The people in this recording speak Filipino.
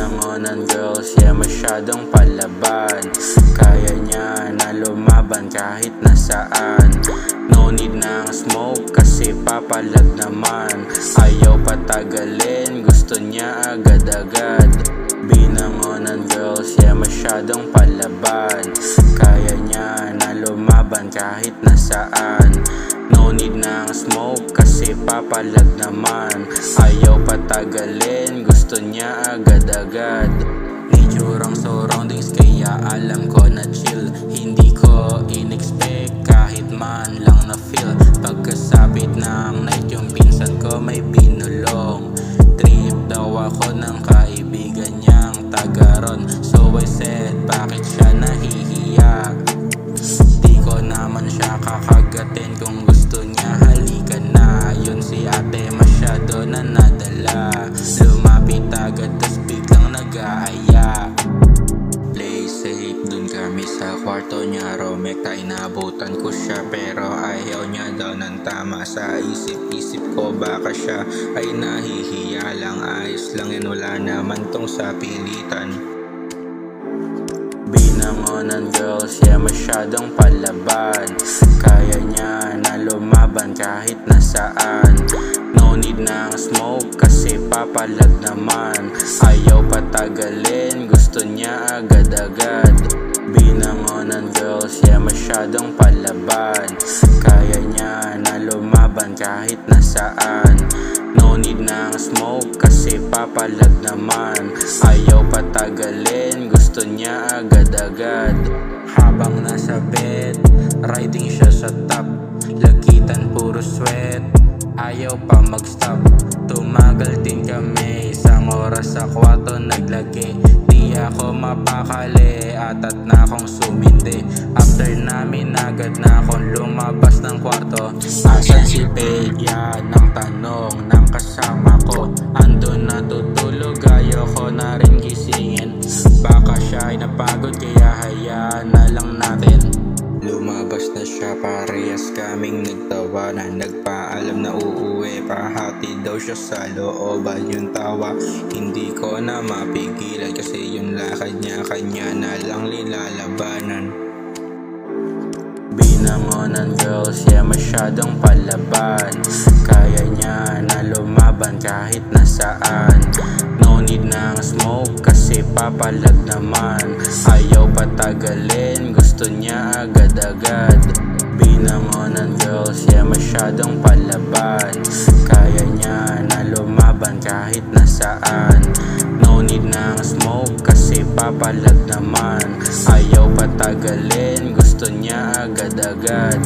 Binangonan girls, yeah masyadong palaban. Kaya niya na lumaban kahit nasaan. No need ng smoke kasi papalag naman. Ayaw patagalin, gusto niya agad-agad. Binangonan girls, yeah masyadong palaban. Kaya niya na lumaban kahit nasaan. No need ng smoke kasi papalag naman. Ayaw patagalin, gusto niya agad-agad. Naturang surroundings kaya alam ko na chill. Hindi ko in-expect kahit man lang na feel. Pagkasabit ng night yung pinsan ko may binulong. Trip daw ako ng kaibigan niyang tagaron. So I said bakit siya nahihiya. Di ko naman siya kakagatin. Kung gusto niya halikan na. Yun si ate masyado na nadala. Lumapit agad tas biglang nag-aaya. Play safe dun kami sa kwarto niya. Romekta inabutan ko siya pero ayaw niya daw ng tama. Sa isip-isip ko baka siya ay nahihiya lang. Ayos lang yan, wala naman tong sa pilitan. Binangonan girls, yeah masyadong palaban. Kaya niya na lumaban kahit nasaan. No need ng smoke kasi papalag naman. Ayaw patagalin, gusto niya agad-agad. Binangonan girls, yeah masyadong palaban. Kaya niya na lumaban kahit nasaan. No need ng smoke kasi papalag naman. Ayaw patagalin, gusto niya agad-agad. Habang nasa bed, riding siya sa top. Lagitan puro sweat, ayaw pa mag-stop. Tumagal din kami, isang oras sa kwarto naglagi. Di ako mapakali, atat na akong sumindi. After namin agad na akong lumabas ng kwarto. Asan si Paige? Yan ang tanong ng kasama ko. Andun natutulog, ayaw ko na rin gisingin. Baka siya ay napagod kaya hayaan na lang natin. Lumabas na siya, parehas kaming nagtawanan. Nagpaalam na uuwi, pahati daw siya sa looban. Yung tawa, hindi ko na mapigilan. Kasi yung lakad niya, kanya na lang nilalabanan. Binangonan girls, yeah masyadong palaban. Kaya niya na lumaban kahit nasaan. No need ng smoke kasi papalag naman. Ayaw patagalin, gusto niya agad-agad. Binangonan girls, yeah masyadong palaban. Kaya niya na lumaban kahit nasaan. No need ng smoke kasi papalag naman. Ayaw patagalin, gusto niya agad-agad.